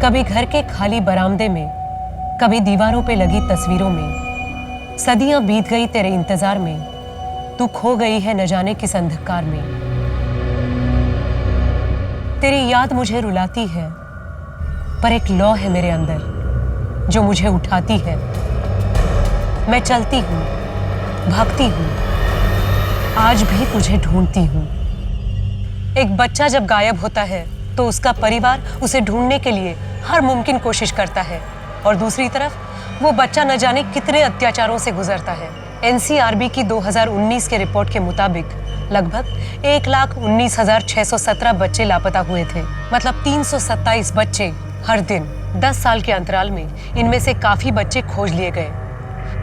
कभी घर के खाली बरामदे में, कभी दीवारों पे लगी तस्वीरों में। सदियां बीत गई तेरे इंतजार में, तू खो गई है न जाने किस अंधकार में। तेरी याद मुझे रुलाती है, पर एक लौ है मेरे अंदर जो मुझे उठाती है। मैं चलती हूँ, भागती हूँ, आज भी तुझे ढूंढती हूँ। एक बच्चा जब गायब होता है तो उसका परिवार उसे ढूंढने के लिए हर मुमकिन कोशिश करता है, और दूसरी तरफ वो बच्चा न जाने कितने अत्याचारों से गुजरता है। एनसीआरबी की 2019 के रिपोर्ट के मुताबिक लगभग 1,19,617 बच्चे लापता हुए थे। मतलब 327 बच्चे हर दिन। 10 साल के अंतराल में इनमें से काफी बच्चे खोज लिए गए,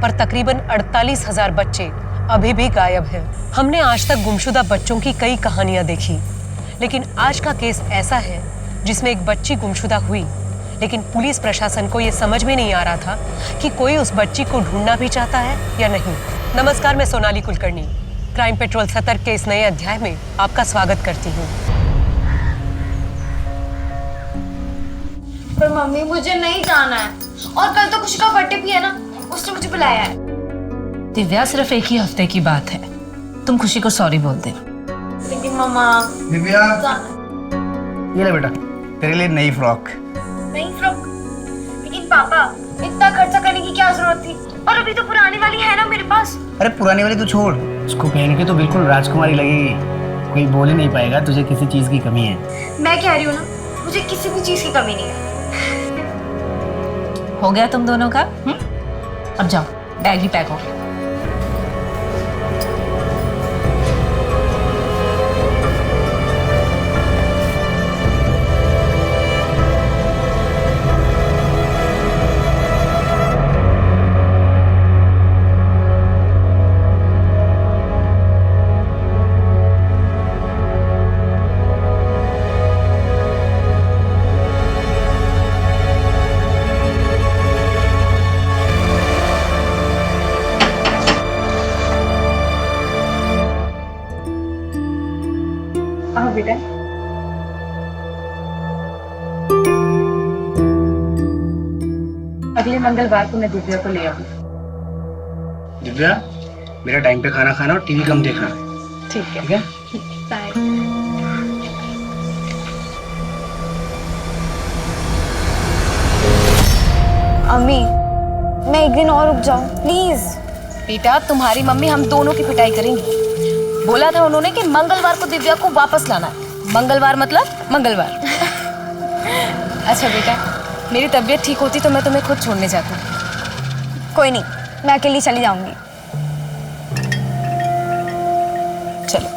पर तकरीबन 48,000 बच्चे अभी भी गायब हैं। हमने आज तक गुमशुदा बच्चों की कई कहानियां देखी, लेकिन आज का केस ऐसा है जिसमें एक बच्ची गुमशुदा हुई, लेकिन पुलिस प्रशासन को यह समझ में नहीं आ रहा था कि कोई उस बच्ची को ढूंढना भी चाहता है या नहीं। नमस्कार, मैं सोनाली कुलकर्णी क्राइम पेट्रोल सतर्क के इस नए अध्याय में आपका स्वागत करती हूँ। पर मम्मी मुझे नहीं जाना है, और कल तो खुशी का बर्थडे भी है ना, उसने मुझे बुलाया है। दिव्या, सिर्फ एक ही हफ्ते की बात है, तुम खुशी को सॉरी बोल दे। लेकिन मम्मा दिव्या, ये ले बेटा, तेरे लिए नई फ्रॉक। नई फ्रॉक? लेकिन पापा, इतना खर्चा करने की क्या जरूरत थी, और अभी तो पुरानी वाली है ना मेरे पास। अरे पुरानी वाली तो छोड़, उसको पहन के तो बिल्कुल राजकुमारी लगेगी, कोई बोल ही नहीं पाएगा तुझे किसी चीज की कमी है। मैं कह रही हूँ ना, मुझे किसी भी चीज की कमी नहीं है। हो गया तुम दोनों का? अब जाओ, बैग ही पैक हो गया। आओ बेटा। अगले मंगलवार को मैं दिव्या को ले आऊंगी। दिव्या, मेरा टाइम पे खाना खाना और टीवी कम देखना। ठीक है। ठीक है? बाय। अम्मी, मैं एक दिन और रुक जाऊं प्लीज। बेटा, तुम्हारी मम्मी हम दोनों की पिटाई करेंगी। बोला था उन्होंने कि मंगलवार को दिव्या को वापस लाना है। मंगलवार मतलब मंगलवार। अच्छा बेटा, मेरी तबीयत ठीक होती तो मैं तुम्हें खुद छोड़ने जाती हूँ। कोई नहीं, मैं अकेली चली जाऊंगी। चलो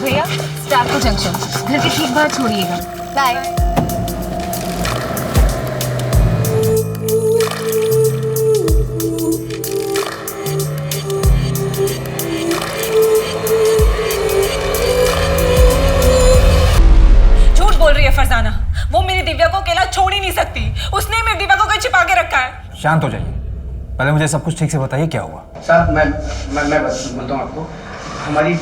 भैया, स्टार्को जंक्शन, घर के ठीक बाहर छोड़िएगा। बाय। फरजाना, वो मेरी दिव्या को अकेला छोड़ ही नहीं सकती। उसने मेरी दिव्या को कहीं छिपा के रखा है। शांत हो जाइए, पहले मुझे सब कुछ ठीक से बताइए क्या हुआ। साहब, मैं बोलता हूँ आपको, हमारी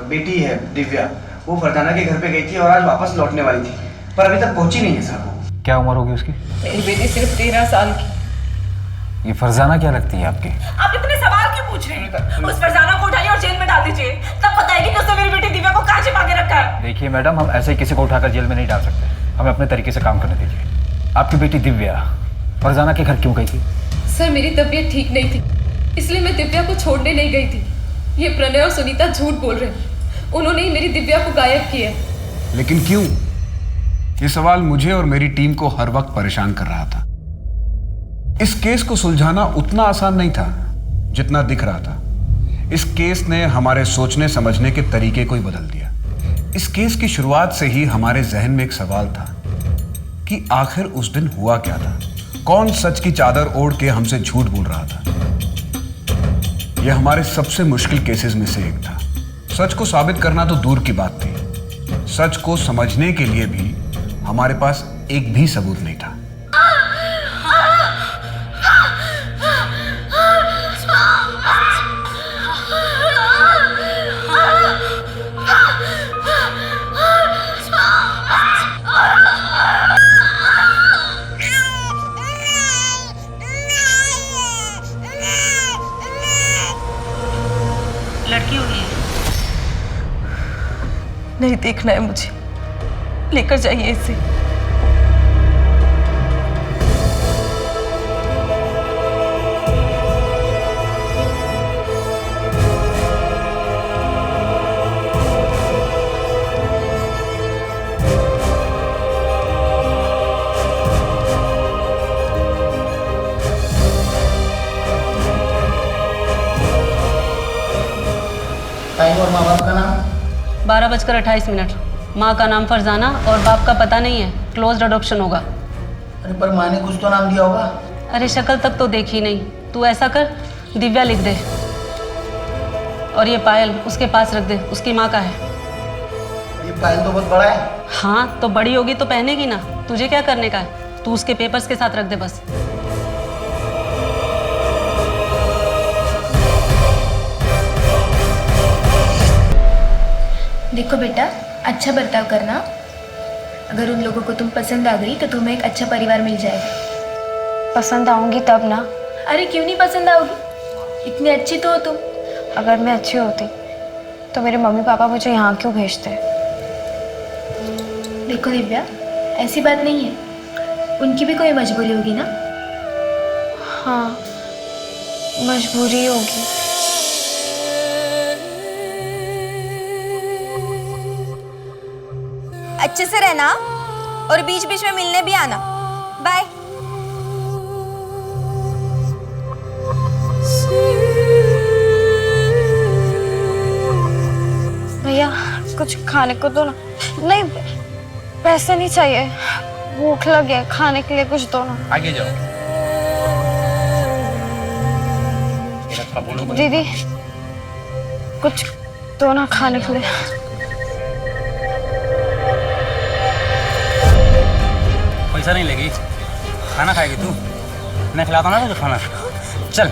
बेटी है दिव्या, वो फरजाना के घर पे गई थी और आज वापस लौटने वाली थी, पर अभी तक पहुंची नहीं है साहब। क्या उम्र होगी उसकी? मेरी बेटी सिर्फ 13 साल की। ये फरजाना क्या लगती है आपकी? आप इतने सवाल क्यों पूछ रहे हैं? उस फरजाना को उठाइए और जेल में डाल दीजिए, तब बताएगी कि उसने मेरी बेटी दिव्या को कहाँ छिपा के रखा है। देखिए मैडम, हम ऐसे ही किसी को उठाकर जेल में नहीं डाल सकते, हमें अपने तरीके से काम करने दीजिए। आपकी बेटी दिव्या फरजाना के घर क्यों गई थी? सर, मेरी तबीयत ठीक नहीं थी, इसलिए मैं दिव्या को छोड़ने नहीं गई थी। ये प्रणय और सुनीता झूठ बोल रहे हैं, उन्होंने ही मेरी दिव्या को गायब किया। लेकिन क्यों? ये सवाल मुझे और मेरी टीम को हर वक्त परेशान कर रहा था। इस केस को सुलझाना उतना आसान नहीं था जितना दिख रहा था। इस केस ने हमारे सोचने समझने के तरीके को ही बदल दिया। इस केस की शुरुआत से ही हमारे जहन में एक सवाल था कि आखिर उस दिन हुआ क्या था, कौन सच की चादर ओढ़ के हमसे झूठ बोल रहा था। यह हमारे सबसे मुश्किल केसेस में से एक था। सच को साबित करना तो दूर की बात थी, सच को समझने के लिए भी हमारे पास एक भी सबूत नहीं था। नहीं देखना है मुझे, लेकर जाइए इसे। टाइम और माँ बाप का नाम? 12:28। माँ का नाम फरजाना और बाप का पता नहीं है, क्लोज्ड अडॉप्शन होगा। अरे पर माँ ने कुछ तो नाम दिया होगा। अरे शक्ल तक तो देखी नहीं। तू ऐसा कर, दिव्या लिख दे और ये पायल उसके पास रख दे, उसकी माँ का है। ये पायल तो बहुत बड़ा है। हाँ तो बड़ी होगी तो पहनेगी ना, तुझे क्या करने का है? तू उसके पेपर्स के साथ रख दे बस। देखो बेटा, अच्छा बर्ताव करना। अगर उन लोगों को तुम पसंद आ गई तो तुम्हें एक अच्छा परिवार मिल जाएगा। पसंद आऊंगी तब ना। अरे क्यों नहीं पसंद आओगी, इतनी अच्छी तो हो तुम। अगर मैं अच्छी होती तो मेरे मम्मी पापा मुझे यहाँ क्यों भेजते? देखो दिव्या, ऐसी बात नहीं है, उनकी भी कोई मजबूरी होगी ना। हाँ, मजबूरी होगी। अच्छे से रहना और बीच बीच में मिलने भी आना। बाय। भैया कुछ खाने को दो ना। नहीं, पैसे नहीं चाहिए, भूख लगी है, खाने के लिए कुछ दो ना। आगे जाओ। दीदी कुछ दो ना खाने के लिए। पैसा नहीं लेगी, खाना खाएगी तू? मैं खिलाता ना तुझे खाना। चल।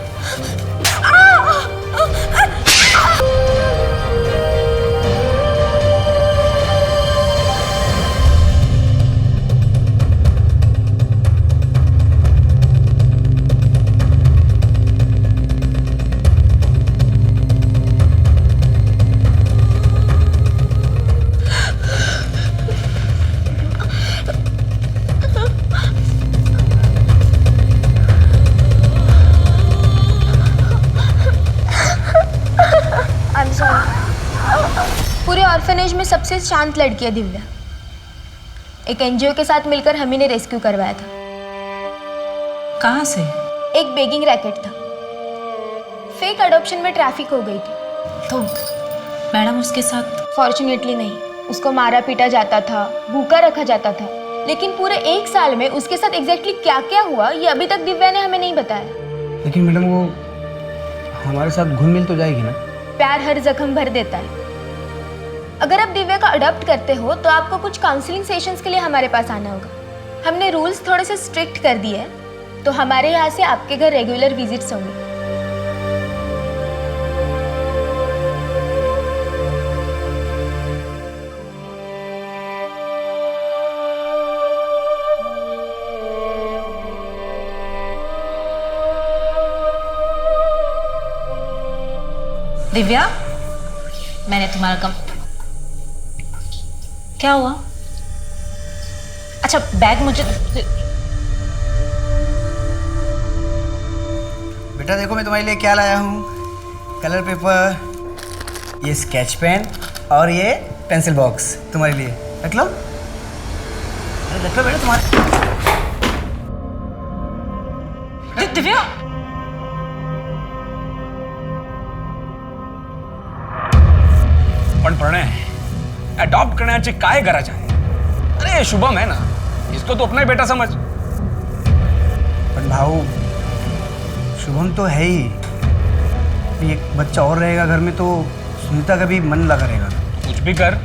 पूरे ऑर्फनेज में सबसे शांत लड़की है दिव्या। एक एनजीओ के साथ मिलकर हम ही ने रेस्क्यू करवाया था। कहाँ से? एक बेगिंग रैकेट था, फेक अडॉप्शन में ट्रैफिक हो गई थी। तो मैडम उसके साथ? फॉर्चुनेटली नहीं, उसको मारा पीटा जाता था, भूखा रखा जाता था। लेकिन पूरे 1 साल में उसके साथ एग्जैक्टली क्या क्या हुआ ये अभी तक दिव्या ने हमें नहीं बताया। लेकिन मैडम वो हमारे साथ घुल मिल तो जाएगी ना? प्यार हर जख्म भर देता है। अगर आप दिव्या का अडॉप्ट करते हो तो आपको कुछ काउंसलिंग सेशंस के लिए हमारे पास आना होगा। हमने रूल्स थोड़े से स्ट्रिक्ट कर दिए हैं, तो हमारे यहाँ से आपके घर रेगुलर विजिट्स होंगे। दिव्या, मैंने तुम्हारा क्या हुआ? अच्छा बैग मुझे। बेटा देखो मैं तुम्हारे लिए क्या लाया हूँ। कलर पेपर, ये स्केच पेन और ये पेंसिल बॉक्स तुम्हारे लिए। रख लो, अरे रख लो बेटा तुम्हारे। दिव्या, पण प्रणय अडॉप्ट करण्याची काय गरज आहे? अरे शुभम है ना, इसको तो अपना ही बेटा समझ। पर भाऊ शुभम तो है ही, एक बच्चा और रहेगा घर में तो सुनीता का भी मन लगा रहेगा। कुछ भी कर,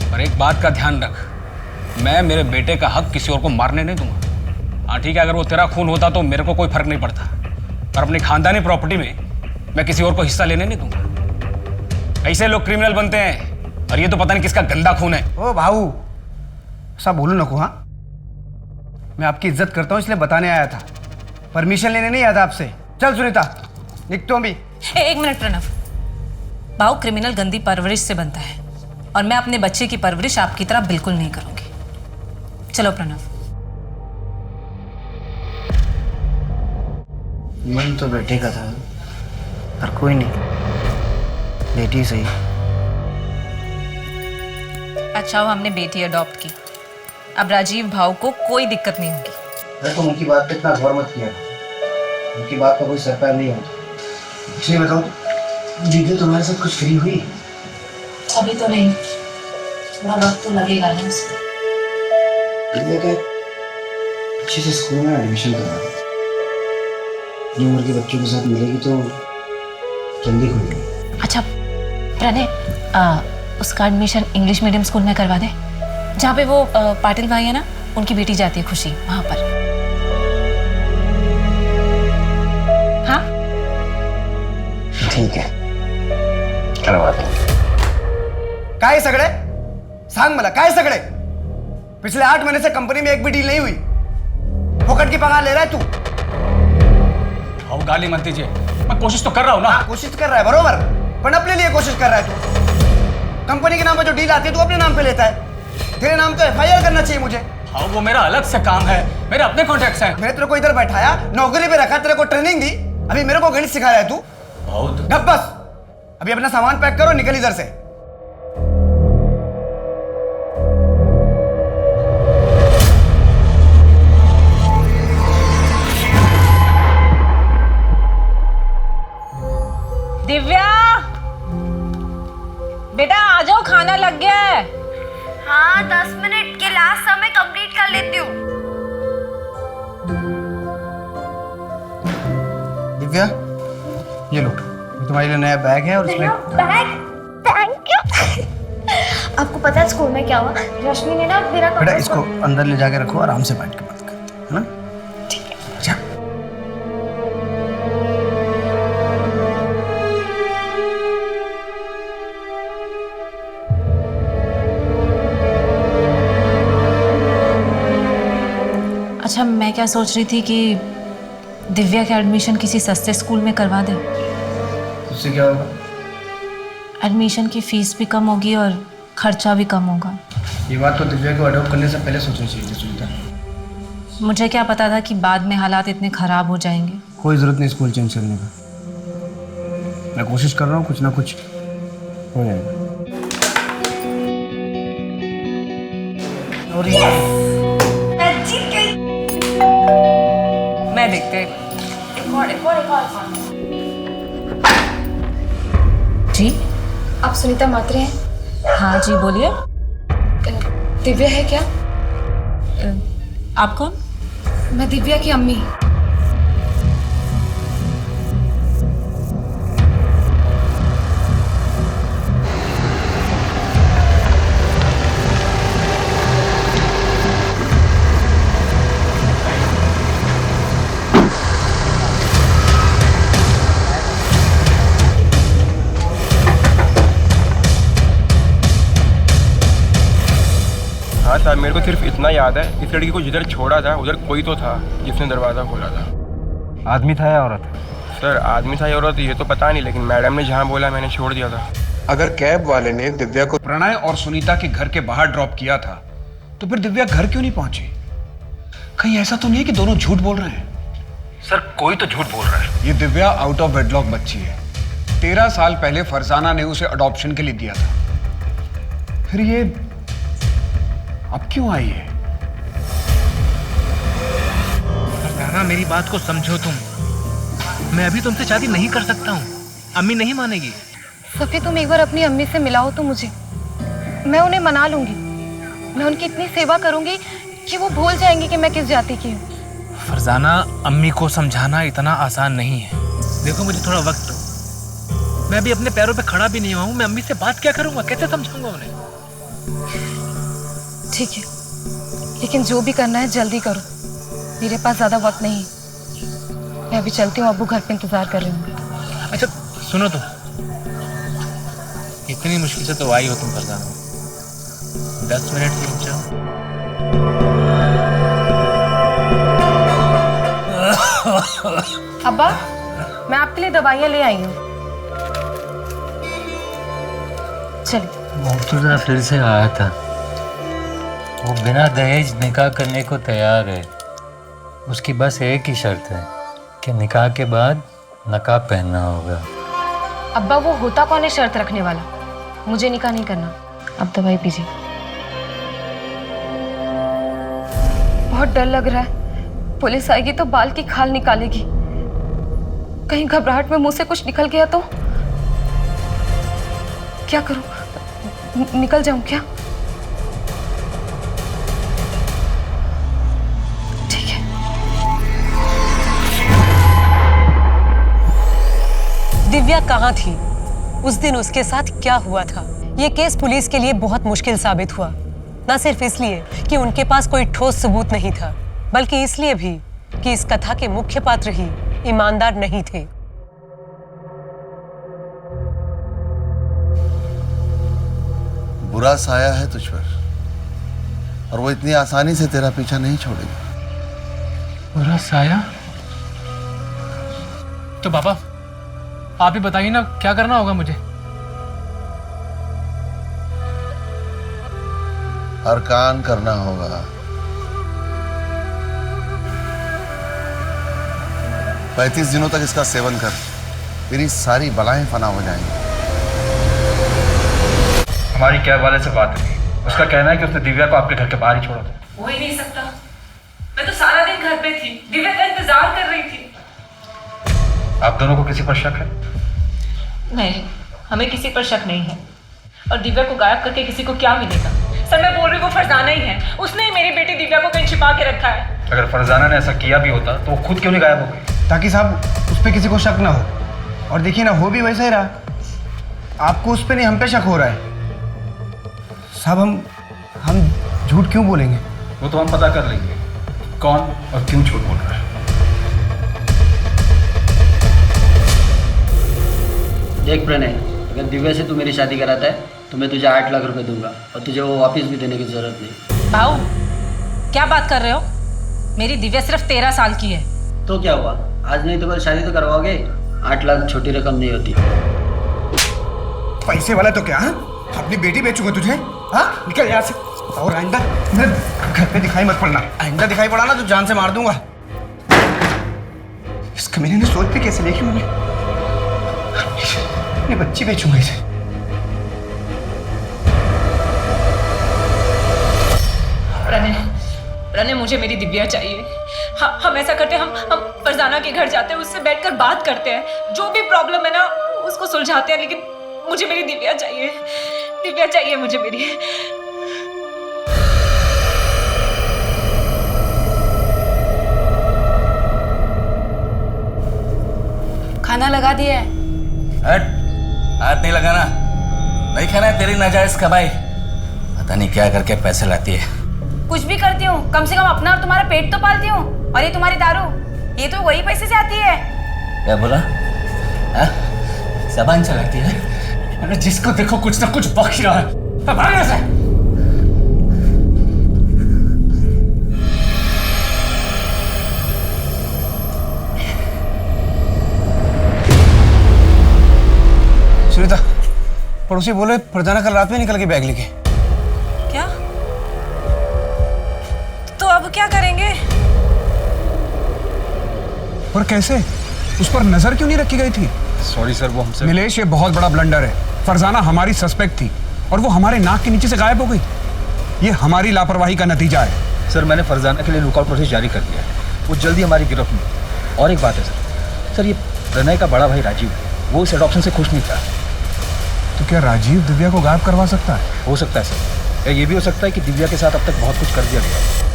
पर एक बात का ध्यान रख, मैं मेरे बेटे का हक किसी और को मारने नहीं दूंगा। हाँ ठीक है, अगर वो तेरा खून होता तो मेरे को कोई फर्क नहीं पड़ता, पर अपनी खानदानी प्रॉपर्टी में मैं किसी और को हिस्सा लेने नहीं दूंगा। ऐसे लोग क्रिमिनल बनते हैं, और ये तो पता नहीं किसका गंदा खून है। ओ भाऊ ऐसा बोलो नको। हाँ मैं आपकी इज्जत करता हूँ इसलिए बताने आया था, परमिशन लेने नहीं आया था आपसे। चल सुनीता निकतो भी। एक मिनट प्रणव, भाव क्रिमिनल गंदी परवरिश से बनता है और मैं अपने बच्चे की परवरिश आपकी तरह बिल्कुल नहीं करूंगी। चलो प्रणव। मन तो बेटे का था, पर कोई नहीं, बेटी सही। अच्छा हो हमने बेटी अडॉप्ट की, अब राजीव भाव को कोई दिक्कत नहीं होगी। मैं तो उनकी बात पे इतना गौर मत किया, उनकी बात का कोई सर पैर नहीं होता। इसलिए बताओ, दीदी तुम्हारे साथ कुछ फ्री हुई? अभी तो नहीं, थोड़ा वक्त तो लगेगा ना उसको। दीदी के अच्छे से स्कूल में एडमिशन करवा दो, अपनी उम्र के बच्चों के साथ मिलेगी तो जल्दी खुलेगी। अच्छा प्रणय, उसका एडमिशन इंग्लिश मीडियम स्कूल में करवा दे, जहाँ पे वो पाटिल भाई है ना, उनकी बेटी जाती है खुशी, वहां पर। हाँ ठीक है, करवा देंगे। काय सगळे सांग मला, काय सगळे? पिछले 8 महीने से कंपनी में एक भी डील नहीं हुई, फोकट की पगार ले रहा है तू। अब गाली मत दीजिए, मैं कोशिश तो कर रहा हूँ ना। कोशिश कर रहा है बरोबर, पर अपने लिए कोशिश कर रहा है तू। कंपनी के नाम पर जो डील आती है तू अपने नाम पे लेता है। तेरे नाम तो FIR करना चाहिए मुझे। हाँ वो मेरा अलग से काम है, मेरे अपने कॉन्ट्रैक्ट्स हैं। मैंने तेरे को इधर बैठाया, नौकरी पे रखा, तेरे को ट्रेनिंग दी, अभी मेरे को गणित सिखा रहा है तू। बहुत ढप बस, अभी अपना सामान पैक करो, निकल इधर से। दिव्या, बेटा आ जाओ, खाना लग गया है। हाँ 10 मिनट के लास्ट समय कंप्लीट कर लेती हूँ। दिव्या, ये लो, तुम्हारे लिए नया बैग है और इसमें बैग, थैंक यू। आपको पता है स्कूल में क्या हुआ? रश्मि ने ना मेरा बेटा इसको अंदर ले जाके रखो, आराम से बैठ के बात कर, है ना? ठीक है, जा। अच्छा मैं क्या सोच रही थी कि दिव्या का एडमिशन किसी सस्ते स्कूल में करवा दे, उससे क्या होगा? एडमिशन की फीस भी कम होगी और खर्चा भी कम होगा। ये बात तो दिव्या को अडॉप्ट करने से पहले सोचनी चाहिए सुनीता। मुझे क्या पता था कि बाद में हालात इतने खराब हो जाएंगे। कोई जरूरत नहीं स्कूल चेंज करने का, मैं कोशिश कर रहा हूँ, कुछ ना कुछ हो जाएगा। और मैं देखते जी। आप सुनीता मात्रे हैं? हाँ जी बोलिए। दिव्या है क्या? आप कौन? मैं दिव्या की अम्मी। हाँ सर, मेरे को सिर्फ इतना याद है, इस लड़की को जिधर छोड़ा था उधर कोई तो था जिसने दरवाज़ा खोला था। आदमी था या औरत? सर आदमी था या औरत ये तो पता नहीं, लेकिन मैडम ने जहाँ बोला मैंने छोड़ दिया था। अगर कैब वाले ने दिव्या को प्रणय और सुनीता के घर के बाहर ड्रॉप किया था तो फिर दिव्या घर क्यों नहीं पहुंची? कहीं ऐसा तो नहीं है कि दोनों झूठ बोल रहे हैं? सर कोई तो झूठ बोल रहा है। ये दिव्या आउट ऑफ वेडलॉक बच्ची है। 13 साल पहले फरजाना ने उसे अडॉप्शन के लिए दिया था, फिर ये अब क्यों आई है? फरजाना मेरी बात को समझो तुम, मैं अभी तुमसे शादी नहीं कर सकता हूँ, अम्मी नहीं मानेगी। सफी तुम एक बार अपनी अम्मी से मिलाओ तो मुझे, मैं उन्हें मना लूंगी। मैं उनकी इतनी सेवा करूंगी कि वो भूल जाएंगे कि मैं किस जाति की हूँ। फरजाना अम्मी को समझाना इतना आसान नहीं है। देखो मुझे थोड़ा वक्त दो, मैं अभी अपने पैरों पे खड़ा भी नहीं हुआ हूँ। मैं अम्मी से बात क्या करूँगा, कैसे समझाऊंगा उन्हें? ठीक है, लेकिन जो भी करना है जल्दी करो, मेरे पास ज़्यादा वक्त नहीं। मैं अभी चलती हूँ, अब्बू घर पे इंतज़ार कर रही हूँ। अच्छा सुनो तुम, इतनी मुश्किल से तो आई हो तुम फरजाना, 10 मिनट रुक जाओ। अब्बा, मैं आपके लिए दवाइयाँ ले आई हूँ। चलिए। मुर्तजा फिर से आया था। वो बिना दहेज निकाह करने को तैयार है। उसकी बस एक ही शर्त है कि निकाह के बाद नकाब पहनना होगा। अब्बा वो होता कौन है शर्त रखने वाला? मुझे निकाह नहीं करना। अब दवाई पीजिए। बहुत डर लग रहा है, पुलिस आएगी तो बाल की खाल निकालेगी। कहीं घबराहट में मुंह से कुछ निकल गया तो क्या करूं? निकल जाऊं क्या? ठीक है। दिव्या कहाँ थी? उस दिन उसके साथ क्या हुआ था? ये केस पुलिस के लिए बहुत मुश्किल साबित हुआ, न सिर्फ इसलिए कि उनके पास कोई ठोस सबूत नहीं था, बल्कि इसलिए भी कि इस कथा के मुख्य पात्र ही ईमानदार नहीं थे। बुरा साया है तुझ पर, और वो इतनी आसानी से तेरा पीछा नहीं छोड़ेगा। बुरा साया? तो पापा आप ही बताइए ना, क्या करना होगा मुझे? अरकान करना होगा। 35 दिनों तक इसका सेवन कर, तेरी सारी बलाएं फना हो जाएंगी। हमारी कैब वाले से बात हुई, उसका कहना है कि उसने दिव्या को आपके घर के बाहर ही छोड़ा था। हो ही नहीं सकता। मैं तो सारा दिन घर पे थी, दिव्या का इंतजार कर रही थी। आप दोनों को किसी पर शक है? नहीं, हमें किसी पर शक नहीं है। और दिव्या को गायब करके किसी को क्या मिलेगा? सर मैं बोल रही हूँ वो फरजाना ही है। उसने ही मेरी बेटी दिव्या को कहीं छिपा के रखा है। अगर फरजाना ने ऐसा किया भी होता तो वो खुद क्यों नहीं गायब हो गई? ताकि साहब उस पर किसी को शक ना हो। और देखिए ना, हो भी वैसा ही रहा। आपको उस पर नहीं, हम पे शक हो रहा है। साहब हम झूठ क्यों बोलेंगे? वो तो हम पता कर लेंगे कौन और क्यों झूठ बोल रहा है। देख प्रणय, अगर दिव्या से तू मेरी शादी कराता है तो मैं तुझे 8 लाख रुपए दूंगा, और तुझे वो वापस भी देने की जरूरत नहीं। भाऊ क्या बात कर रहे हो? मेरी दिव्या सिर्फ 13 साल की है। तो क्या हुआ, आज नहीं तो कल शादी तो करवाओगे। 8 लाख छोटी रकम नहीं होती। पैसे वाला तो क्या? अपनी बेटी बेचूंगा तुझे? हाँ, निकल यहाँ से। और आइंदा मेरे घर पे दिखाई मत पड़ना। आइंदा दिखाई पड़ा ना तो जान से मार दूंगा। इस कमीने ने सोच भी कैसे लेकी मुझे? अपनी बच्ची बेचूंगा इसे। प्रणय मुझे मेरी दिव्या चाहिए। हम ऐसा करते हैं, हम फरजाना के घर जाते हैं, उससे बैठकर बात करते हैं, जो भी प्रॉब्लम है ना उसको सुलझाते हैं, लेकिन मुझे मेरी दिव्या चाहिए। दिव्या चाहिए मुझे मेरी। खाना लगा दिया है। हट, हाथ नहीं लगाना। नहीं खाना है तेरी नाजायज कमाई। पता नहीं क्या करके पैसे लाती है। कुछ भी करती हूँ, कम से कम अपना और तुम्हारा पेट तो पालती हूँ। और ये तुम्हारी दारू, ये तो वही पैसे से आती है। क्या बोला? ज़बान चलाती है। अरे जिसको देखो कुछ ना कुछ बख्श रहा है। अब आने से। सुनीता, पड़ोसी बोले फरजाना कल रात में निकल के बैग लेके। क्या? तो अब क्या करेंगे? पर कैसे? उस पर नजर क्यों नहीं रखी गई थी? सॉरी सर, वो हमसे। नीलेश, ये बहुत बड़ा ब्लंडर है। फरजाना हमारी सस्पेक्ट थी और वो हमारे नाक के नीचे से गायब हो गई। ये हमारी लापरवाही का नतीजा है। सर मैंने फरजाना के लिए लुकआउट नोटिस जारी कर दिया है। वो जल्दी हमारी गिरफ्त में। और एक बात है सर, ये प्रणय का बड़ा भाई राजीव है, वो इस एडॉप्शन से खुश नहीं था। तो क्या राजीव दिव्या को गायब करवा सकता है? हो सकता है सर, या ये भी हो सकता है कि दिव्या के साथ अब तक बहुत कुछ कर दिया गया।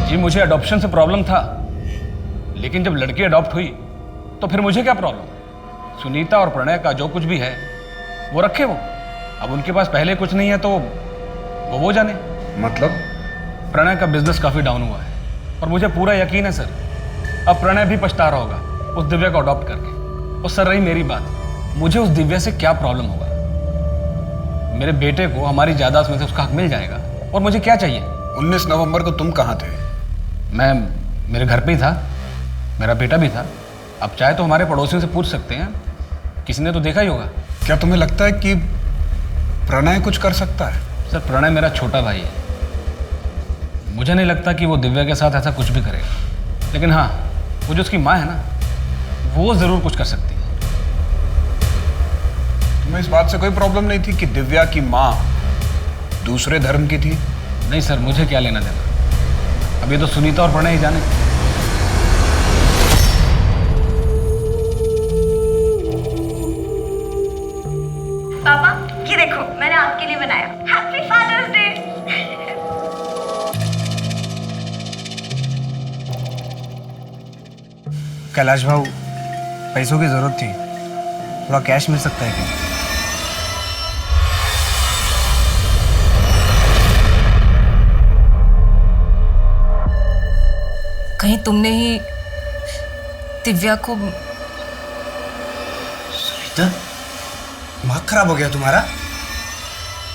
जी मुझे अडॉप्शन से प्रॉब्लम था, लेकिन जब लड़की अडॉप्ट हुई तो फिर मुझे क्या प्रॉब्लम? सुनीता और प्रणय का जो कुछ भी है वो रखे वो। अब उनके पास पहले कुछ नहीं है तो वो जाने। मतलब? प्रणय का बिजनेस काफ़ी डाउन हुआ है और मुझे पूरा यकीन है सर, अब प्रणय भी पछता रहा होगा उस दिव्या को अडॉप्ट करके। और सर रही मेरी बात, मुझे उस दिव्या से क्या प्रॉब्लम होगा? मेरे बेटे को हमारी जायदाद में से उसका हक मिल जाएगा। और मुझे क्या चाहिए? 19 नवंबर को तुम कहाँ थे? मैं मेरे घर पे ही था, मेरा बेटा भी था। अब चाहे तो हमारे पड़ोसियों से पूछ सकते हैं, किसी ने तो देखा ही होगा। क्या तुम्हें लगता है कि प्रणय कुछ कर सकता है? सर, प्रणय मेरा छोटा भाई है, मुझे नहीं लगता कि वो दिव्या के साथ ऐसा कुछ भी करेगा। लेकिन हाँ, वो जो उसकी माँ है ना, वो ज़रूर कुछ कर सकती है। तुम्हें इस बात से कोई प्रॉब्लम नहीं थी कि दिव्या की माँ दूसरे धर्म की थी? नहीं सर, मुझे क्या लेना देना, अब ये तो सुनीता और प्रणय ही जाने। पापा ये देखो मैंने आपके लिए बनाया, हैप्पी फादर्स डे। कैलाश भाऊ, पैसों की जरूरत थी, थोड़ा कैश मिल सकता है क्या? कहीं तुमने ही दिव्या को? सुनीता, दिमाग खराब हो गया तुम्हारा?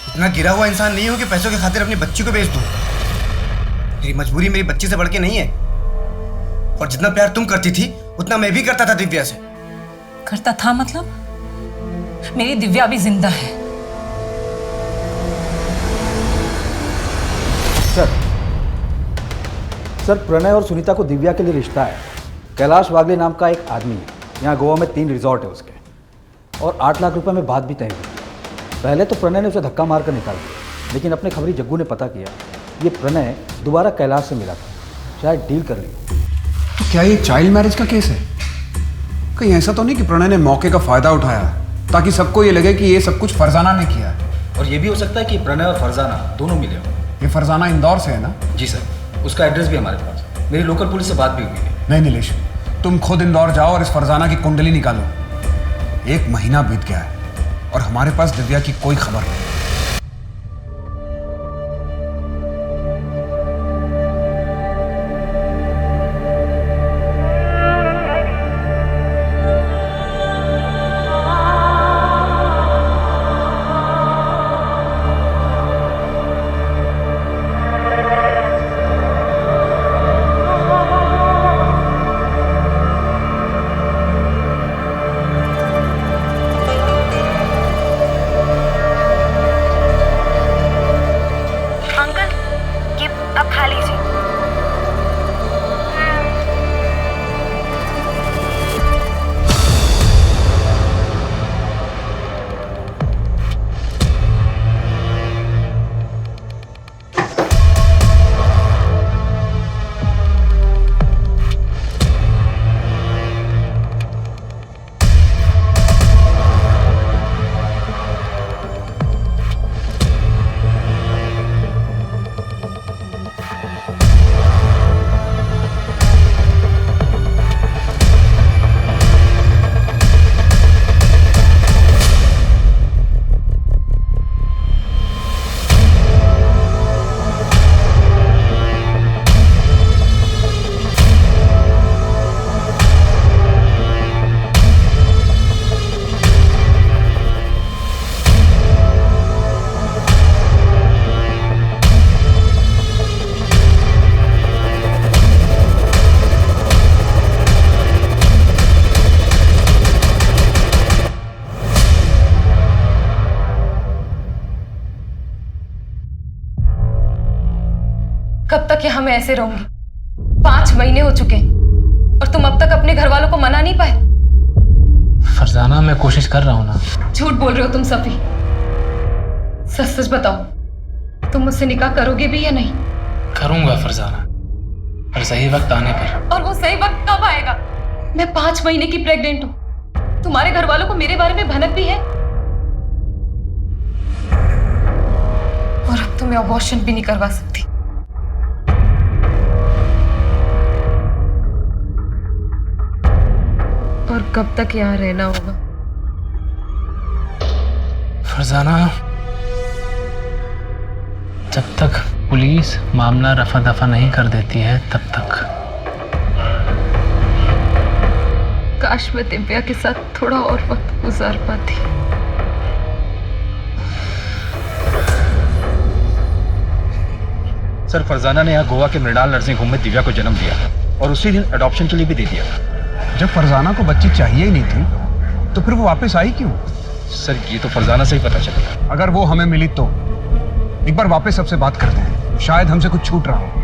इतना गिरा हुआ इंसान नहीं हो कि पैसों की खातिर अपनी बच्ची को बेच दूं। मेरी मजबूरी मेरी बच्ची से बढ़ के नहीं है, और जितना प्यार तुम करती थी उतना मैं भी करता था दिव्या से। करता था मतलब? मेरी दिव्या भी जिंदा है। सर, प्रणय और सुनीता को दिव्या के लिए रिश्ता है। कैलाश वागले नाम का एक आदमी है, यहाँ गोवा में 3 रिजॉर्ट है उसके, और 8 लाख रुपए में बात भी तय हुई। पहले तो प्रणय ने उसे धक्का मार कर निकाल दिया, लेकिन अपने खबरी जग्गू ने पता किया ये प्रणय दोबारा कैलाश से मिला था, शायद डील कर ली। तो क्या ये चाइल्ड मैरिज का केस है? कहीं ऐसा तो नहीं कि प्रणय ने मौके का फायदा उठाया ताकि सबको ये लगे कि ये सब कुछ फरजाना ने किया है? और ये भी हो सकता है कि प्रणय और फरजाना दोनों मिले हों। ये फरजाना इंदौर से है ना? जी सर, उसका एड्रेस भी हमारे पास है, मेरी लोकल पुलिस से बात भी हुई है। नहीं नीलेश, तुम खुद इंदौर जाओ और इस फरजाना की कुंडली निकालो। 1 महीना बीत गया है और हमारे पास दिव्या की कोई खबर नहीं। कब तक यहाँ मैं ऐसे रहूंगी? 5 महीने हो चुके हैं और तुम अब तक अपने घर वालों को मना नहीं पाए। फरजाना, मैं कोशिश कर रहा हूँ ना। झूठ बोल रहे हो तुम सभी। सच सच बताओ, तुम मुझसे निकाह करोगे भी या नहीं? करूंगा फरजाना, पर सही वक्त आने पर। और वो सही वक्त कब आएगा? मैं 5 महीने की प्रेग्नेंट हूँ। तुम्हारे घर वालों को मेरे बारे में भनक भी है, और अब तो मैं अबॉर्शन भी नहीं करवा सकती। और कब तक यहाँ रहना होगा? फरजाना, जब तक पुलिस मामला रफा दफा नहीं कर देती है तब तक। काश मैं दिव्या के साथ थोड़ा और वक्त गुजार पाती। सर फरजाना ने यहाँ गोवा के मृणाल नर्सिंग होम में दिव्या को जन्म दिया था और उसी दिन अडॉप्शन के लिए भी दे दिया था। जब फरजाना को बच्ची चाहिए ही नहीं थी तो फिर वो वापस आई क्यों? सर ये तो फरजाना से ही पता चलेगा। अगर वो हमें मिली तो एक बार वापस सबसे बात करते हैं, शायद हमसे कुछ छूट रहा हो।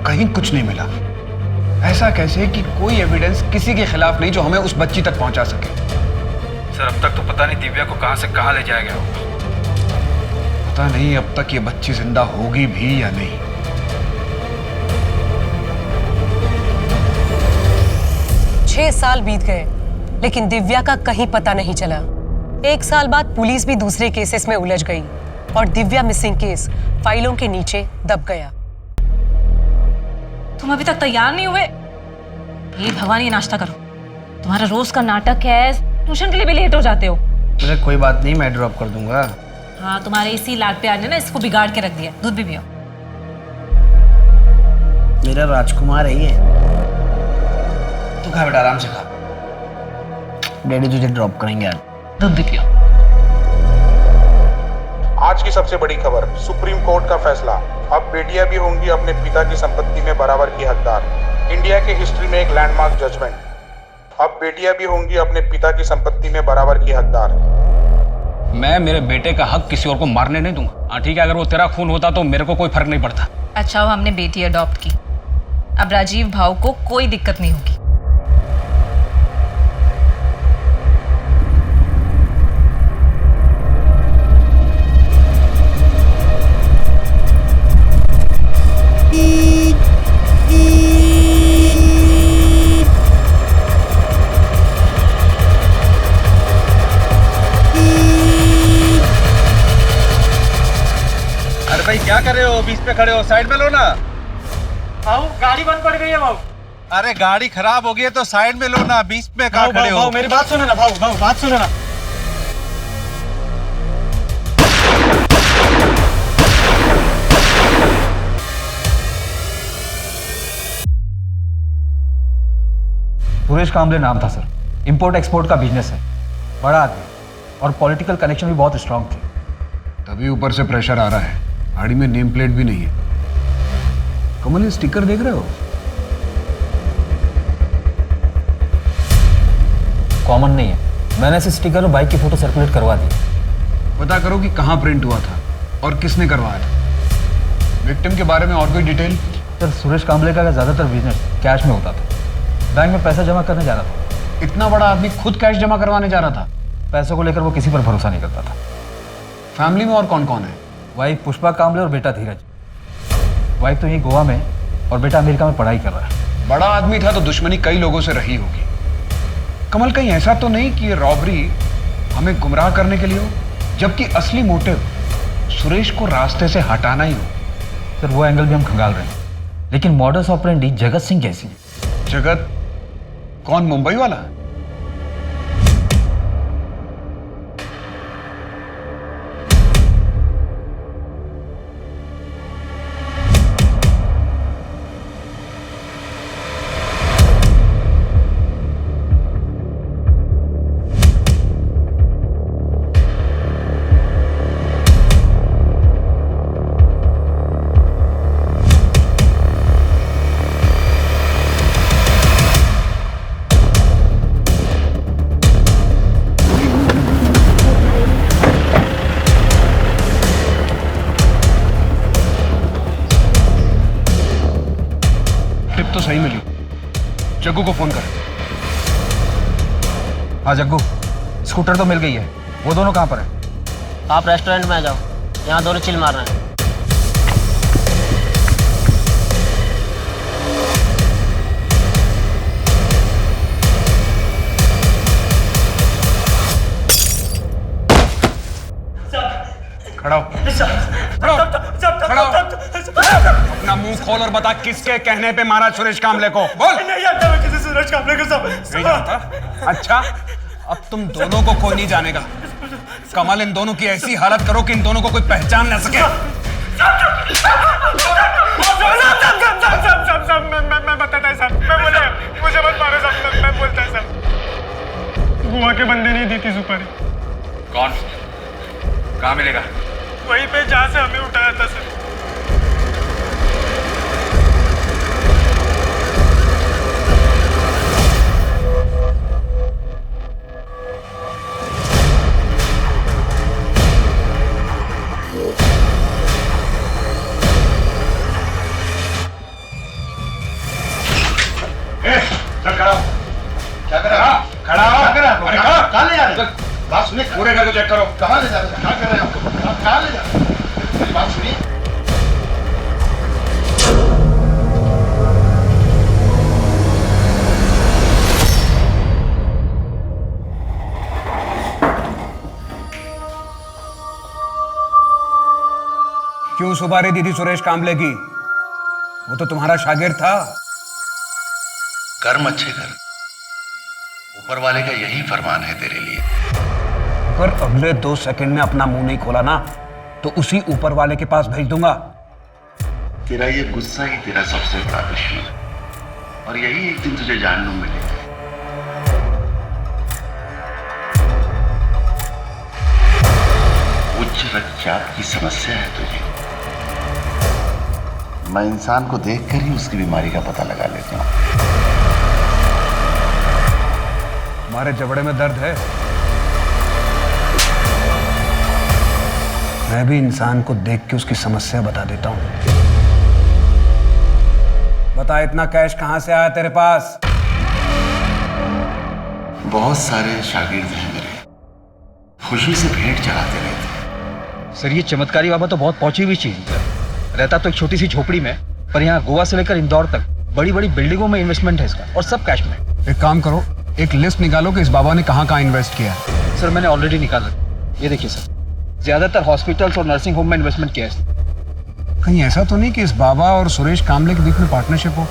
कहीं कुछ नहीं मिला। ऐसा कैसे कि कोई एविडेंस किसी के खिलाफ नहीं जो हमें उस बच्ची तक पहुंचा सके? सर अब तक तो पता नहीं दिव्या को कहां से कहां ले जाया गया होगा। पता नहीं अब तक ये बच्ची जिंदा होगी भी या नहीं। छह साल बीत गए लेकिन दिव्या का कहीं पता नहीं चला। 1 साल बाद पुलिस भी दूसरे केसेस में उलझ गई और दिव्या मिसिंग केस फाइलों के नीचे दब गया। तुम अभी तक तैयार नहीं हुए? ये भगवान, ये नाश्ता करो। तुम्हारा रोज का नाटक है, ट्यूशन के लिए भी लेट हो जाते हो। मुझे कोई बात नहीं, मैं ड्रॉप कर दूंगा। हाँ, तुम्हारे इसी लाड प्यार ने ना इसको बिगाड़ के रख दिया। दूध भी पियो। मेरा राजकुमार है ये। तू खा बेटा, आराम से खा। डैडी तुझे ड्रॉप करेंगे यार। दूध भी पियो। आज की सबसे बड़ी खबर, सुप्रीम कोर्ट का फैसला। अब बेटियां भी होंगी अपने पिता की संपत्ति में बराबर की हकदार। इंडिया की हिस्ट्री में एक लैंडमार्क जजमेंट। अब बेटियां भी होंगी अपने पिता की संपत्ति में बराबर की हकदार। मैं मेरे बेटे का हक किसी और को मारने नहीं दूंगा। हाँ ठीक है, अगर वो तेरा खून होता तो मेरे को कोई फर्क नहीं पड़ता। अच्छा हो हमने बेटी अडॉप्ट की। अब राजीव भाव को कोई दिक्कत नहीं होगी। भाई क्या कर रहे हो? बीच पे खड़े हो, साइड में लो ना। भाऊ गाड़ी बंद पड़ गई है भाऊ। अरे गाड़ी खराब हो गई है तो साइड में लो ना, बीच में कहाँ खड़े हो? मेरी बात सुनो ना भाऊ, बात सुनो ना। सुरेश कांबले नाम था सर। इंपोर्ट एक्सपोर्ट का बिजनेस है, बड़ा आदमी और पॉलिटिकल कनेक्शन भी बहुत स्ट्रांग थे। तभी ऊपर से प्रेशर आ रहा है। गाड़ी में नेम प्लेट भी नहीं है। कमल ये स्टिकर देख रहे हो? कॉमन नहीं है। मैंने इस स्टिकर और बाइक की फोटो सर्कुलेट करवा दी। पता करो कि कहाँ प्रिंट हुआ था और किसने करवाया था। विक्टिम के बारे में और कोई डिटेल? सर सुरेश कांबले का ज़्यादातर बिजनेस कैश में होता था। बैंक में पैसा जमा करने जा रहा था। इतना बड़ा आदमी खुद कैश जमा करवाने जा रहा था? पैसों को लेकर वो किसी पर भरोसा नहीं करता था। फैमिली में और कौन कौन है? वाइफ पुष्पा कांबले और बेटा धीरज। वाइफ तो यहीं गोवा में और बेटा अमेरिका में पढ़ाई कर रहा है। बड़ा आदमी था तो दुश्मनी कई लोगों से रही होगी। कमल कहीं ऐसा तो नहीं कि ये रॉबरी हमें गुमराह करने के लिए हो, जबकि असली मोटिव सुरेश को रास्ते से हटाना ही हो? सर वो एंगल भी हम खंगाल रहे हैं, लेकिन मॉडस ऑपरेंडी जगत सिंह कैसी है? जगत कौन? मुंबई वाला? तो सही मिली। जग्गू को फोन कर। हाँ जग्गू, स्कूटर तो मिल गई है। वो दोनों कहाँ पर है? आप रेस्टोरेंट में आ जाओ, यहाँ दोनों चिल मार रहे हैं। खड़ा हो। खड़ा हो। बोल और बता किसके कहने पे मारा सुरेश कामले को? बोल। नहीं जानता मैं किसी सुरेश कामले को सब। नहीं जानता? अच्छा, अब तुम दोनों को कोई नहीं जानेगा। कमल, इन दोनों की ऐसी हालत करो कि इन दोनों को कोई पहचान न सके। मैं बताता है साहब, मैं बोले मुझे मत मारो साहब, मैं बोलता है साहब। गुआ के बंदे नहीं दी थी सुपारी। कौन? कहाँ मिलेगा? वहीं पे जहाँ से हमें उठाया था सर। क्या कर रहा? खड़ा हो। कहाँ ले जा रहे? बात सुनिए, पूरे घर को चेक करो। कहाँ ले जा रहे? क्या कर रहे हैं? कहाँ ले जा रहे? मेरी बात सुनिए। क्यों सुपारी दी थी सुरेश कामले की? वो तो तुम्हारा शागिर्द था। कर्म अच्छे कर, ऊपर वाले का यही फरमान है तेरे लिए। अगर अगले 2 सेकंड में अपना मुंह नहीं खोला ना तो उसी ऊपर वाले के पास भेज दूंगा। तेरा ये गुस्सा ही तेरा सबसे बड़ा दुश्मन है और यही एक दिन तुझे जानने मिलेगा। उच्च रक्तचाप की समस्या है तुझे। मैं इंसान को देखकर ही उसकी बीमारी का पता लगा लेता हूँ। हमारे जबड़े में दर्द है। मैं भी इंसान को देख के उसकी समस्या बता देता हूं। बता, इतना कैश कहां से आया तेरे पास? बहुत सारे शागिर्द हैं मेरे, खुशी से भेंट चढ़ाते रहते। सर, ये चमत्कारी बाबा तो बहुत पहुंची हुई चीज है। रहता तो एक छोटी सी झोपड़ी में, पर यहाँ गोवा से लेकर इंदौर तक बड़ी बड़ी बिल्डिंगों में इन्वेस्टमेंट है इसका, और सब कैश में। एक काम करो, एक लिस्ट निकालो कि इस बाबा ने कहाँ कहाँ इन्वेस्ट किया है। सर, मैंने ऑलरेडी निकाला। ये देखिए सर, ज्यादातर हॉस्पिटल्स और नर्सिंग होम में इन्वेस्टमेंट किया है। कहीं ऐसा तो नहीं कि इस बाबा और सुरेश कामले के बीच में पार्टनरशिप हो?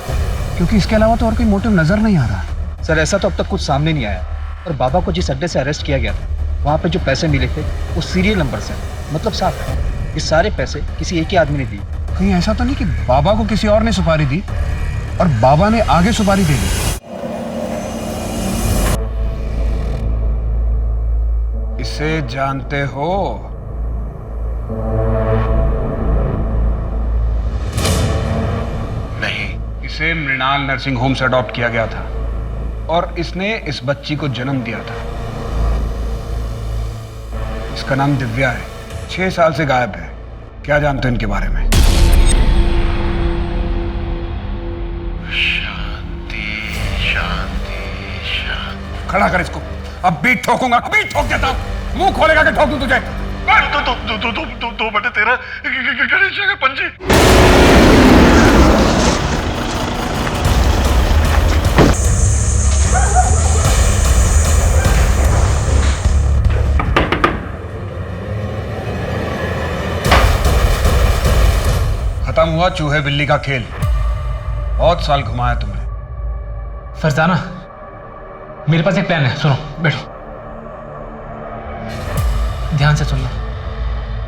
क्योंकि इसके अलावा तो और कोई मोटिव नजर नहीं आ रहा। सर, ऐसा तो अब तक कुछ सामने नहीं आया। और बाबा को जिस अड्डे से अरेस्ट किया गया था, वहाँ पे जो पैसे मिले थे वो सीरियल नंबर से, मतलब साफ है ये सारे पैसे किसी एक ही आदमी ने दिए। कहीं ऐसा तो नहीं कि बाबा को किसी और ने सुपारी दी और बाबा ने आगे सुपारी दे दी? इसे जानते हो? नहीं। इसे मृणाल नर्सिंग होम से अडॉप्ट किया गया था और इसने इस बच्ची को जन्म दिया था। इसका नाम दिव्या है, 6 साल से गायब है। क्या जानते हो इनके बारे में? शांति शांति शांति। खड़ा कर इसको, अब भी ठोकूंगा, अभी ठोक देता हूं। मुंह खोलेगा कि ठोक दूं तुझे? 2/13 गणेश का पंजी। खत्म हुआ चूहे बिल्ली का खेल। बहुत साल घुमाया तुमने। फरजाना, मेरे पास एक प्लान है, सुनो, बैठो, ध्यान से सुनना।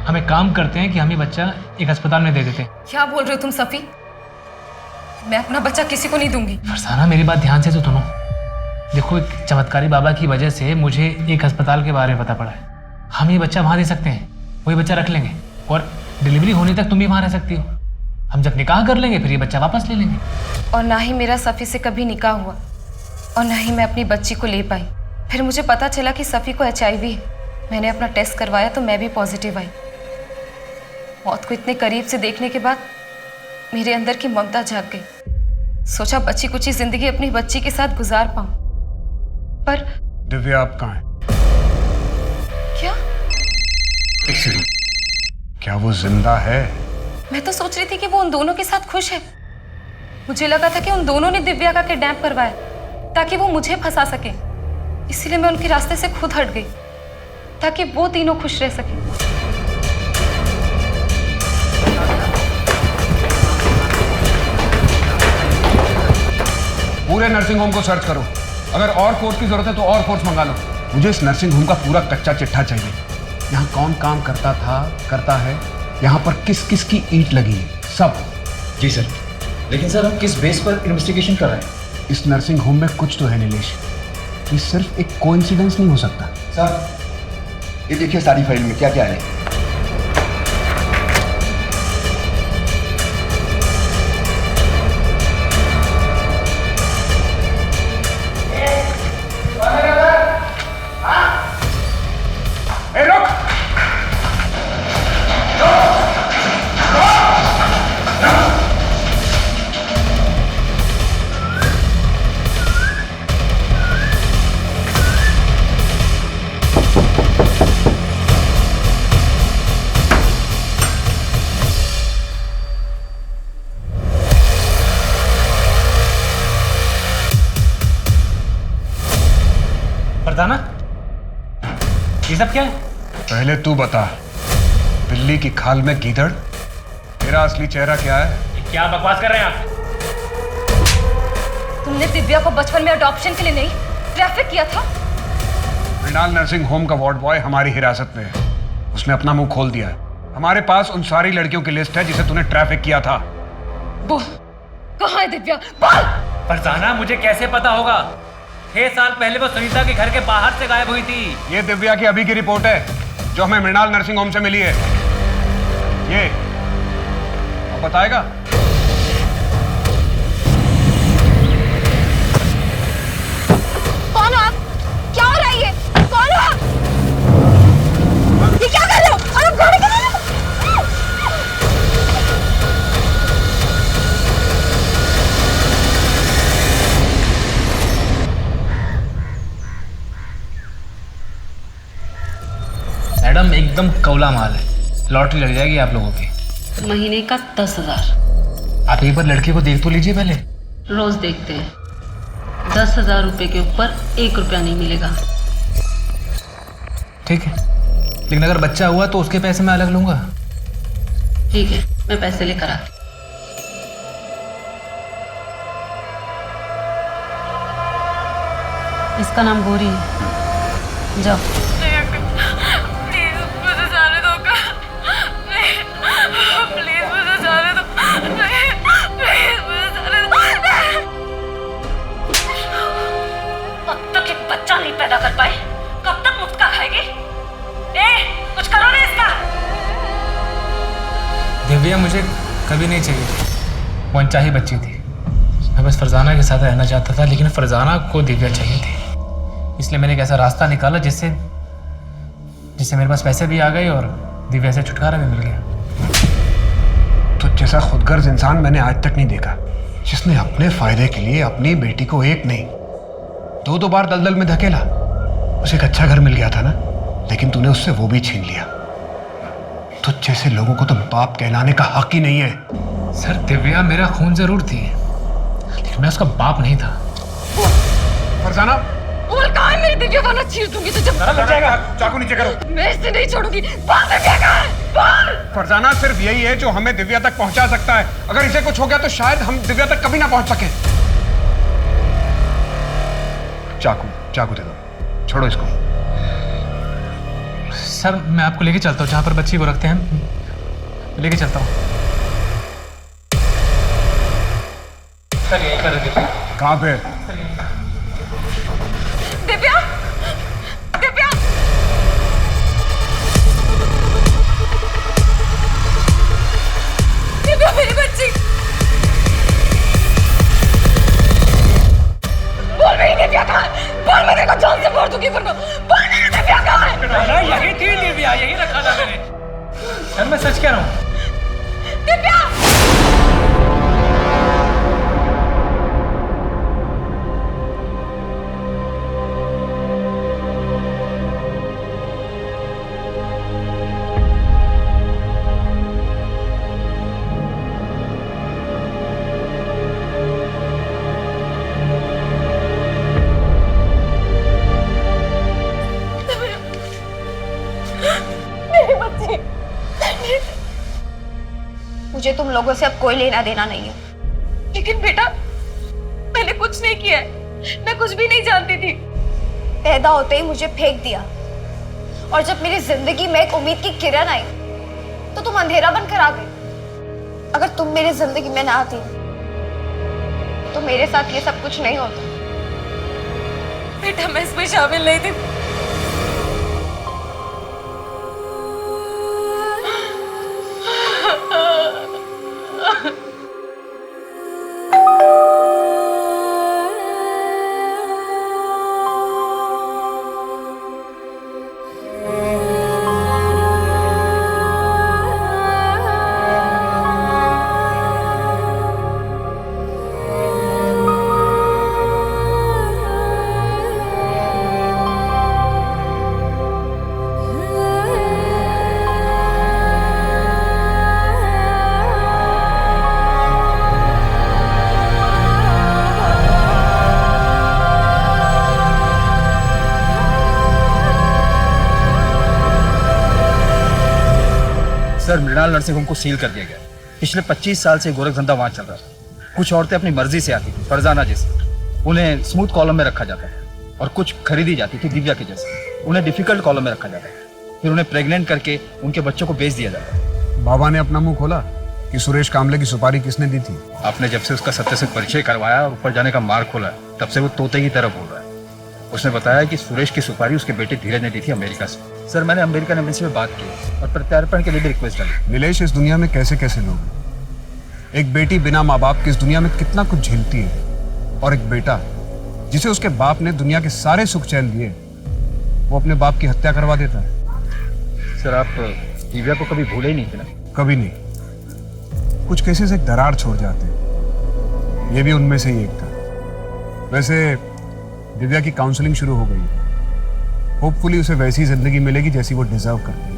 हम एक काम करते हैं कि हम ये बच्चा एक अस्पताल में दे देते हैं। क्या बोल रहे हो तुम सफी? मैं अपना बच्चा किसी को नहीं दूंगी। फरजाना, मेरी बात ध्यान से तो सुनो। देखो, एक चमत्कारी बाबा की वजह से मुझे एक अस्पताल के बारे में पता पड़ा है। हम ये बच्चा वहाँ दे सकते हैं, वही बच्चा रख लेंगे और डिलीवरी होने तक तुम भी वहाँ रह सकती हो। हम जब निकाह कर लेंगे फिर ये बच्चा वापस ले लेंगे। और ना ही मेरा सफ़ी से कभी निकाह हुआ और ना ही मैं अपनी बच्ची को ले पाई। फिर मुझे पता चला कि सफ़ी को HIV है। मैंने अपना टेस्ट करवाया तो मैं भी पॉजिटिव आई। मौत को इतने करीब से देखने के बाद मेरे अंदर की ममता जाग गई। सोचा बच्ची कुछ जिंदगी अपनी बच्ची के साथ गुजार पाऊं, पर दिव्या आप कहाँ हैं? क्या? क्या वो जिंदा है? मैं तो सोच रही थी कि वो उन दोनों के साथ खुश है। मुझे लगा था कि उन दोनों ने दिव्या का किडनैप करवाया ताकि वो मुझे फंसा सके। इसीलिए मैं उनके रास्ते से खुद हट गई ताकि वो तीनों खुश रह सके। पूरे नर्सिंग होम को सर्च करो। अगर और फोर्स की जरूरत है तो और फोर्स मंगा लो। मुझे इस नर्सिंग होम का पूरा कच्चा चिट्ठा चाहिए। यहाँ कौन काम करता था, करता है, यहाँ पर किस किस की ईंट लगी है, सब। जी सर, लेकिन सर हम किस बेस पर इन्वेस्टिगेशन कर रहे हैं? इस नर्सिंग होम में कुछ तो है नीलेश। ये सिर्फ एक कोइंसिडेंस नहीं हो सकता। सर ये देखिए सारी फाइल में क्या क्या है। फरजाना, ये सब क्या है? पहले तू बता, बिल्ली की खाल में गीदड़, तेरा असली चेहरा क्या है? क्या बकवास कर रहे हैं आप? तुमने दिव्या को बचपन में अडॉप्शन के लिए नहीं, ट्रैफिक किया था। मृणाल नर्सिंग होम का वार्ड बॉय हमारी हिरासत में है। उसने अपना मुंह खोल दिया है। हमारे पास उन सारी लड़कियों की लिस्ट है जिसे तूने ट्रैफिक किया था। बोल, कहाँ है दिव्या? बोल। फरजाना, मुझे कैसे पता होगा? 6 साल पहले वो सुनीता के घर के बाहर से गायब हुई थी। ये दिव्या की अभी की रिपोर्ट है जो हमें मृणाल नर्सिंग होम से मिली है। ये अब बताएगा? कौन हो आप? क्या हो रहा है ये? कौन हो आप? ये क्या कर रहे हो? और आप गाड़ी कर रहे हो? मैडम एकदम कौला माल है। लॉटरी लग जाएगी आप लोगों की। महीने का 10,000। आप एक बार लड़की को देख तो लीजिए पहले। रोज देखते हैं। 10,000 रुपए के ऊपर 1 रुपया नहीं मिलेगा। ठीक है, लेकिन अगर बच्चा हुआ तो उसके पैसे मैं अलग लूंगा। ठीक है, मैं पैसे लेकर आती। इसका नाम गौरी है। जाओ। बच्चा नहीं पैदा कर पाए, कब तक मुफ्त का खाएगी? कुछ करो ना इसका। दिव्या मुझे कभी नहीं चाहिए थी, वो अनचाही बच्ची थी। मैं बस फरजाना के साथ रहना चाहता था, लेकिन फरजाना को दिव्या चाहिए थी। इसलिए मैंने एक ऐसा रास्ता निकाला जिससे मेरे पास पैसे भी आ गए और दिव्या से छुटकारा भी मिल गया। तो जैसा खुदगर्ज इंसान मैंने आज तक नहीं देखा, जिसने अपने फायदे के लिए अपनी बेटी को एक नहीं 2 बार दलदल में धकेला। उसे एक अच्छा घर मिल गया था ना, लेकिन तूने उससे वो भी छीन लिया। तुझ जैसे लोगों को तो बाप कहलाने का हक ही नहीं है। सर, दिव्या मेरा खून जरूर थी, लेकिन मैं उसका बाप नहीं था। फरजाना, बोल, कहाँ है मेरी दिव्या? वरना चीर दूंगी तुझे। चाकू नीचे करो। मैं इसे नहीं छोड़ूंगी। बोल, दिव्या कहाँ है? बोल। फरजाना, सिर्फ यही है जो हमें दिव्या तक पहुंचा सकता है। अगर इसे कुछ हो गया तो शायद हम दिव्या तक कभी ना पहुंच सके। चाकू दे दो, छोड़ो इसको। सर, मैं आपको लेके चलता हूँ जहाँ पर बच्ची को रखते हैं, लेके चलता हूँ। सर, यहीं पर रखिए। कहाँ पे? दिव्या, दिव्या, दिव्या मेरी बच्ची। बोल, मेरी दिव्या कहाँ है? बोल, मैं तेरे को जान से मार दूंगी वरना। बोल, मेरी दिव्या कहाँ है? यही थी दिव्या, यही रखा था मैंने। सर, मैं सच कह रहा हूँ। दिव्या! मुझे तुम लोगों से अब कोई लेना देना नहीं है, लेकिन बेटा मैंने कुछ नहीं किया है, मैं कुछ भी नहीं जानती थी। पैदा होते ही मुझे फेंक दिया, और जब मेरी जिंदगी में एक उम्मीद की किरण आई तो तुम अंधेरा बनकर आ गई। अगर तुम मेरी जिंदगी में ना आती तो मेरे साथ ये सब कुछ नहीं होता। बेटा मैं इसमें शामिल नहीं थी। सर, मृणाल नर्सिंग होम को सील कर दिया गया। पिछले 25 साल से गोरख धंधा वहाँ चल रहा था। कुछ औरतें अपनी मर्जी से आती थी, फरजाना जैसे, उन्हें स्मूथ कॉलम में रखा जाता था, और कुछ खरीदी जाती थी दिव्या के जैसे, उन्हें डिफिकल्ट कॉलम में रखा जाता था। फिर उन्हें प्रेग्नेंट करके उनके बच्चों को बेच दिया जाता है। बाबा ने अपना मुंह खोला कि सुरेश कामले की सुपारी किसने दी थी। आपने जब से उसका सत्य से परिचय करवाया और ऊपर जाने का मार्ग खोला, तब से वो तोते की तरह बोल रहा है। उसने बताया कि सुरेश की सुपारी उसके बेटे धीरज ने दी थी अमेरिका से। सर, मैंने अमेरिकन एम्बेसी में बात की और प्रत्यार्पण के लिए भी रिक्वेस्ट डाली। नीलेश, इस दुनिया में कैसे कैसे लोग हैं। एक बेटी बिना माँ बाप के इस दुनिया में कितना कुछ झेलती है, और एक बेटा जिसे उसके बाप ने दुनिया के सारे सुख चैन दिए, वो अपने बाप की हत्या करवा देता है। सर, आप दिव्या को कभी भूले ही नहीं थे ना? कभी नहीं। कुछ केसेस एक दरार छोड़ जाते हैं, ये भी उनमें से ही एक था। वैसे दिव्या की काउंसलिंग शुरू हो गई है। होपफुली उसे वैसी जिंदगी मिलेगी जैसी वो डिजर्व करती है।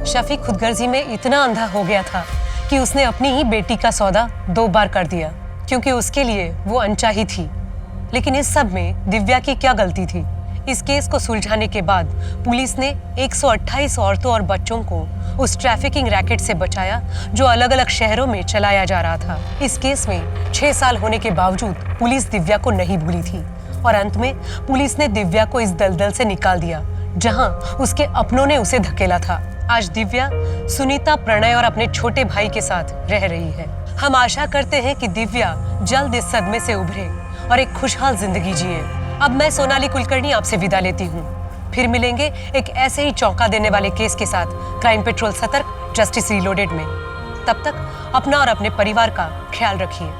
शफी खुदगर्जी में इतना अंधा हो गया था कि उसने अपनी ही बेटी का सौदा 2 बार कर दिया, क्योंकि उसके लिए वो अनचाही थी। लेकिन इस सब में दिव्या की क्या गलती थी? इस केस को सुलझाने के बाद पुलिस ने 128 औरतों और बच्चों को उस ट्रैफिकिंग रैकेट से बचाया जो अलग अलग शहरों में चलाया जा रहा था। इस केस में 6 साल होने के बावजूद पुलिस दिव्या को नहीं भूली थी, और अंत में पुलिस ने दिव्या को इस दलदल से निकाल दिया जहां उसके अपनों ने उसे धकेला था। आज दिव्या सुनीता, प्रणय और अपने छोटे भाई के साथ रह रही है। हम आशा करते हैं कि दिव्या जल्द इस सदमे से उभरे और एक खुशहाल जिंदगी जिए। अब मैं सोनाली कुलकर्णी आपसे विदा लेती हूँ। फिर मिलेंगे एक ऐसे ही चौंका देने वाले केस के साथ क्राइम पेट्रोल सतर्क, जस्टिस रीलोडेड में। तब तक अपना और अपने परिवार का ख्याल रखिए।